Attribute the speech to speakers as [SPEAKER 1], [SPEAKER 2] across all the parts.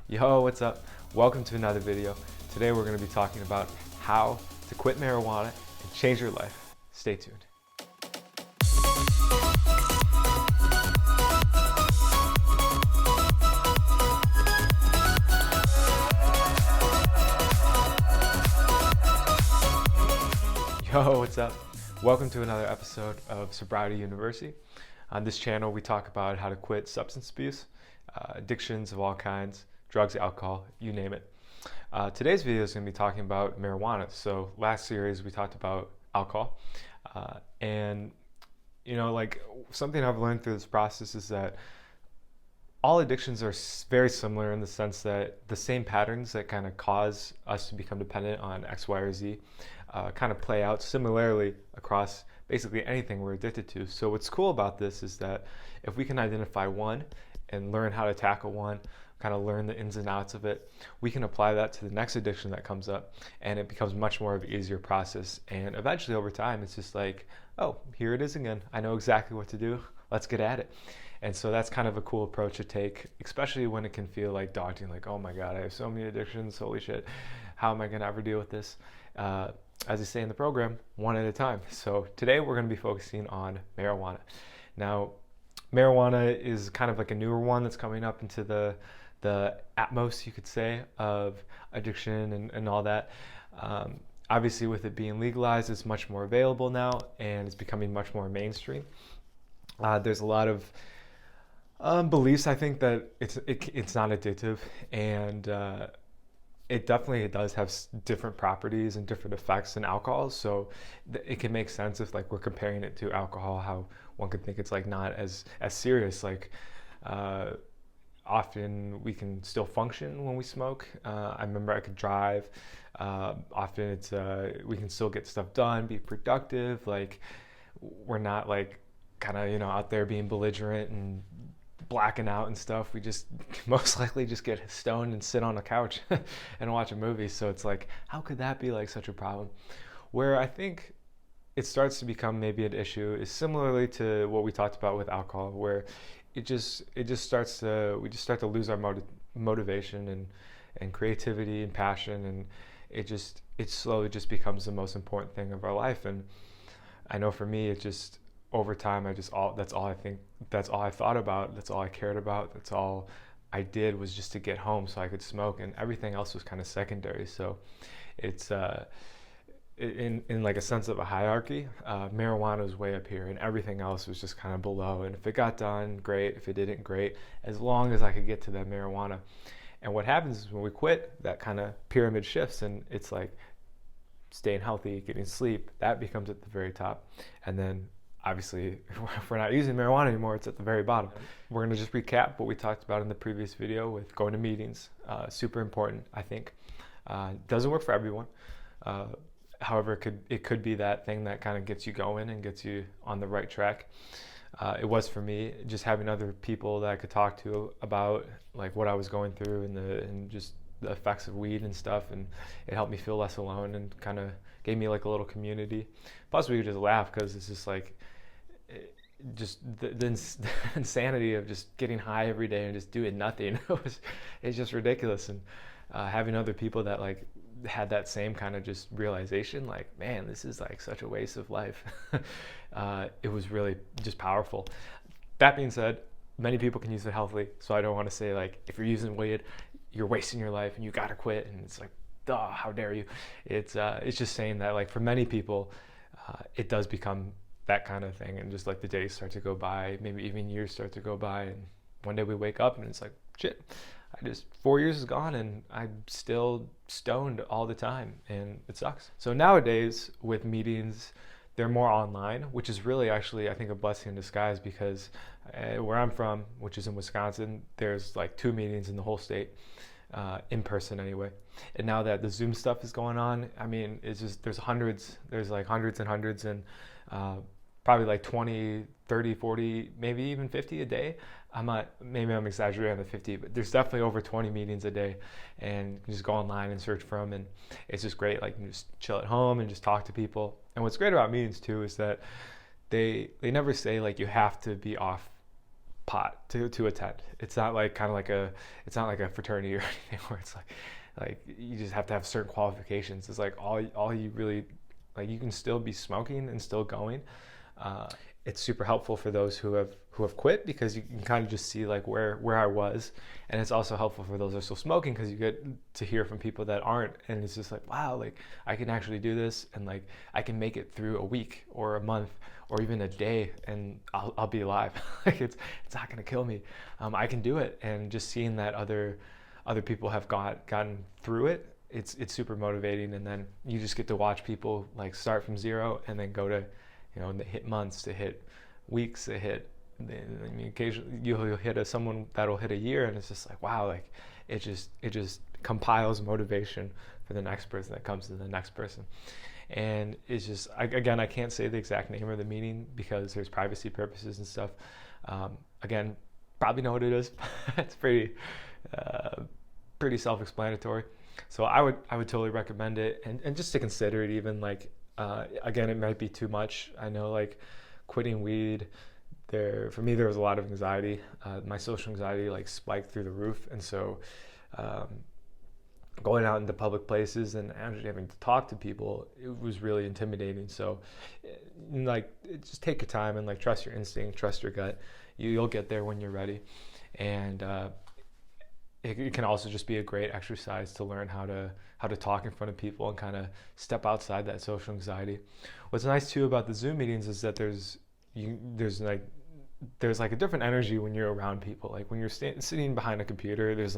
[SPEAKER 1] Yo, what's up? Welcome to another video. Today we're going to be talking about how to quit marijuana and change your life. Stay tuned. Yo, what's up? Welcome to another episode of Sobriety University. On this channel, we talk about how to quit substance abuse, addictions of all kinds, drugs, alcohol, you name it. Today's video is going to be talking about marijuana. So last series we talked about alcohol, and like something I've learned through this process is that all addictions are very similar in the sense that the same patterns that kind of cause us to become dependent on X, Y, or Z kind of play out similarly across basically anything we're addicted to. So what's cool about this is that if we can identify one and learn how to tackle one, kind of learn the ins and outs of it, we can apply that to the next addiction that comes up, and it becomes much more of an easier process. And eventually over time, it's just like, oh, here it is again. I know exactly what to do. Let's get at it. And so that's kind of a cool approach to take, especially when it can feel like daunting, like, oh my God, I have so many addictions, holy shit, how am I gonna ever deal with this? As I say in the program, one at a time. So today we're gonna be focusing on marijuana. Now, marijuana is kind of like a newer one that's coming up into the atmos, you could say, of addiction and all that. Obviously, with it being legalized, it's much more available now, and it's becoming much more mainstream. There's a lot of beliefs, I think, that it's not addictive, and it definitely does have different properties and different effects than alcohol. So it can make sense if like we're comparing it to alcohol, how one could think it's like not as serious. Like often we can still function when we smoke. I remember I could drive. Often it's we can still get stuff done, be productive. Like we're not like kind of out there being belligerent and blacking out and stuff. We just most likely just get stoned and sit on a couch and watch a movie. So it's like, how could that be like such a problem? Where I think it starts to become maybe an issue is similarly to what we talked about with alcohol, where we just start to lose our motivation and creativity and passion, and it slowly just becomes the most important thing of our life. And I know for me, it just over time, that's all I thought about, that's all I cared about, that's all I did was just to get home so I could smoke, and everything else was kind of secondary. So it's in like a sense of a hierarchy, marijuana was way up here and everything else was just kind of below. And if it got done, great. If it didn't, great, as long as I could get to that marijuana. And what happens is when we quit, that kind of pyramid shifts, and it's like staying healthy, getting sleep, that becomes at the very top. And then obviously, if we're not using marijuana anymore, it's at the very bottom. We're going to just recap what we talked about in the previous video with going to meetings. Super important, I think. Doesn't work for everyone. However, it could be that thing that kind of gets you going and gets you on the right track. It was for me, just having other people that I could talk to about like what I was going through and just the effects of weed and stuff, and it helped me feel less alone and kind of gave me like a little community. Plus, we could just laugh because it's just like just the insanity of just getting high every day and just doing nothing. It's just ridiculous. And having other people that like had that same kind of just realization, like, man, this is like such a waste of life. It was really just powerful. That being said, many people can use it healthily, so I don't want to say like if you're using weed, you're wasting your life and you gotta quit, and it's like, duh, how dare you. It's just saying that like for many people, it does become that kind of thing, and just like the days start to go by, maybe even years start to go by, and one day we wake up and it's like, shit, 4 years is gone and I'm still stoned all the time, and it sucks. So nowadays with meetings, they're more online, which is really actually, I think, a blessing in disguise, because where I'm from, which is in Wisconsin, there's like 2 meetings in the whole state, in person anyway. And now that the Zoom stuff is going on, I mean, it's just, there's like hundreds and hundreds, and probably like 20, 30, 40, maybe even 50 a day. Maybe I'm exaggerating on the 50, but there's definitely over 20 meetings a day, and you can just go online and search for them, and it's just great. Like, you can just chill at home and just talk to people. And what's great about meetings too is that they never say like you have to be off pot to attend. It's not like it's not like a fraternity or anything where it's like you just have to have certain qualifications. It's like all you really, like, you can still be smoking and still going. It's super helpful for those who have quit, because you can kind of just see like where I was, and it's also helpful for those who are still smoking, because you get to hear from people that aren't, and it's just like, wow, like I can actually do this, and like I can make it through a week or a month or even a day, and I'll be alive. Like it's not gonna kill me. I can do it, and just seeing that other people have gotten through it, it's super motivating. And then you just get to watch people like start from zero and then go to, they hit months, to hit weeks, to hit, I mean, occasionally you'll hit someone that'll hit a year, and it's just like, wow, like it just compiles motivation for the next person that comes to the next person. And it's just, again, I can't say the exact name of the meeting because there's privacy purposes and stuff. Again, probably know what it is. It's pretty self-explanatory. So I would totally recommend it, and just to consider it. Even like, again, it might be too much. I know, like, quitting weed, for me there was a lot of anxiety. My social anxiety like spiked through the roof, and so going out into public places and actually having to talk to people, it was really intimidating. So like, just take your time and like trust your instinct, trust your gut. You'll get there when you're ready. And it can also just be a great exercise to learn how to talk in front of people and kind of step outside that social anxiety. What's nice too about the Zoom meetings is that there's like a different energy when you're around people. Like when you're sitting behind a computer, there's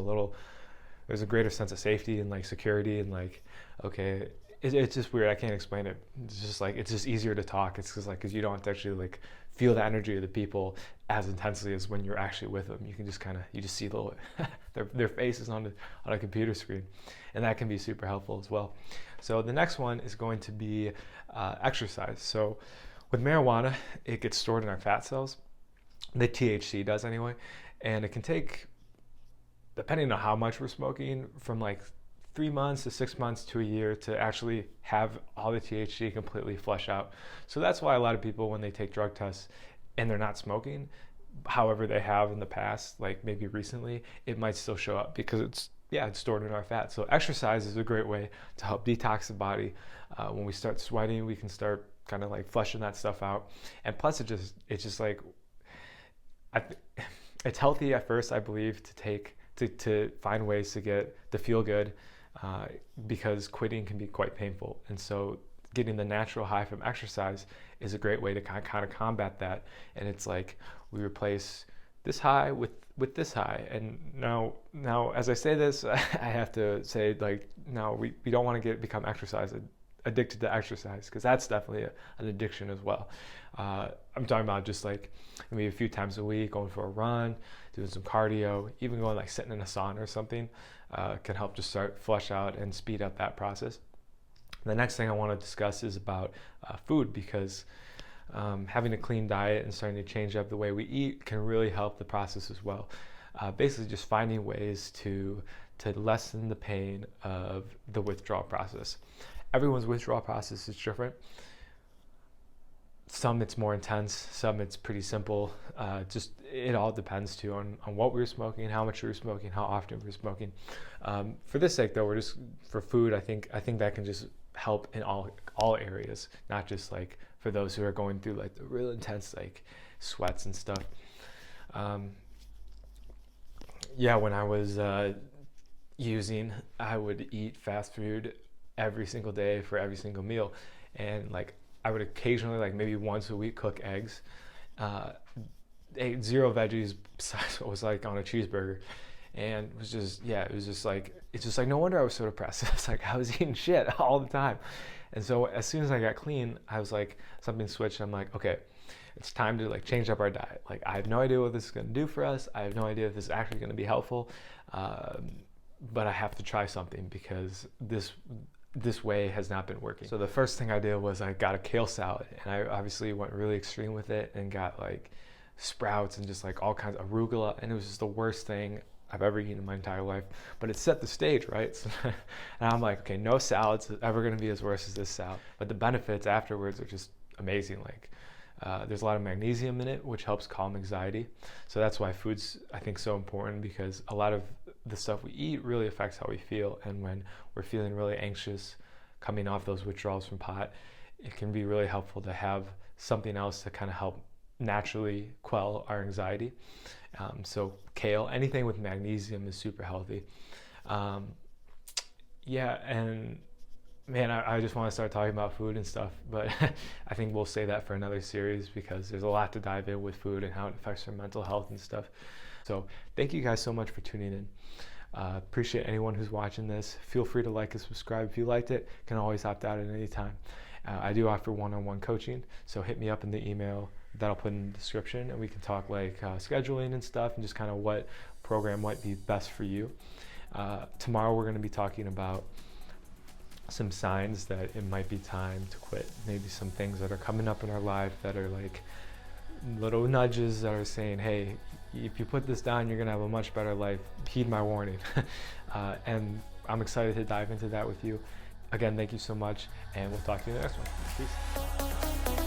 [SPEAKER 1] a greater sense of safety and like security, and like, okay, it's just weird. I can't explain it. It's just like, it's just easier to talk. It's just like, because you don't have to actually like feel the energy of the people as intensely as when you're actually with them. You can just you just see their faces on a computer screen, and that can be super helpful as well. So the next one is going to be exercise. So with marijuana, it gets stored in our fat cells. The THC does anyway, and it can take, depending on how much we're smoking, from like 3 months to 6 months to a year to actually have all the THC completely flush out. So that's why a lot of people, when they take drug tests and they're not smoking, however they have in the past, like maybe recently, it might still show up because it's stored in our fat. So exercise is a great way to help detox the body. When we start sweating, we can start kind of like flushing that stuff out. And plus, it's just like, it's healthy at first, I believe, to find ways to feel good, because quitting can be quite painful. And so getting the natural high from exercise is a great way to kind of combat that. And it's like, we replace this high with this high. And now as I say this, I have to say, like, no, we don't want to become addicted to exercise, because that's definitely an addiction as well. I'm talking about just like maybe a few times a week, going for a run, doing some cardio, even going like sitting in a sauna or something, can help just start flush out and speed up that process. The next thing I want to discuss is about food, because having a clean diet and starting to change up the way we eat can really help the process as well. Basically just finding ways to lessen the pain of the withdrawal process. Everyone's withdrawal process is different. Some it's more intense, some it's pretty simple. Just it all depends too on what we were smoking, how much we were smoking, how often we were smoking. For this sake though, we're just for food. I think that can just help in all areas, not just like for those who are going through like the real intense like sweats and stuff. When I was using, I would eat fast food every single day for every single meal, and like I would occasionally, like maybe once a week, cook eggs. Ate zero veggies besides what was like on a cheeseburger, and it was just like no wonder I was so depressed. It's like I was eating shit all the time. And so as soon as I got clean, I was like, something switched. I'm like, okay, it's time to like change up our diet. Like, I have no idea what this is going to do for us. I have no idea if this is actually going to be helpful, but I have to try something, because this way has not been working. So the first thing I did was I got a kale salad, and I obviously went really extreme with it and got like sprouts and just like all kinds of arugula, and it was just the worst thing I've ever eaten in my entire life. But it set the stage, right? So, and I'm like, okay, no salads is ever going to be as worse as this salad. But the benefits afterwards are just amazing. Like There's a lot of magnesium in it, which helps calm anxiety. So that's why food's, I think, so important, because a lot of the stuff we eat really affects how we feel. And when we're feeling really anxious, coming off those withdrawals from pot, it can be really helpful to have something else to kind of help naturally quell our anxiety. So kale, anything with magnesium is super healthy. Yeah, and man, I just want to start talking about food and stuff, but I think we'll say that for another series, because there's a lot to dive in with food and how it affects our mental health and stuff. So thank you guys so much for tuning in. Appreciate anyone who's watching this. Feel free to like and subscribe if you liked it. Can always opt out at any time. I do offer one-on-one coaching, so hit me up in the email that I'll put in the description, and we can talk like scheduling and stuff, and just kind of what program might be best for you. Tomorrow we're going to be talking about some signs that it might be time to quit. Maybe some things that are coming up in our life that are like little nudges that are saying, hey, if you put this down, you're going to have a much better life. Heed my warning. And I'm excited to dive into that with you. Again, thank you so much, and we'll talk to you in the next one. Peace.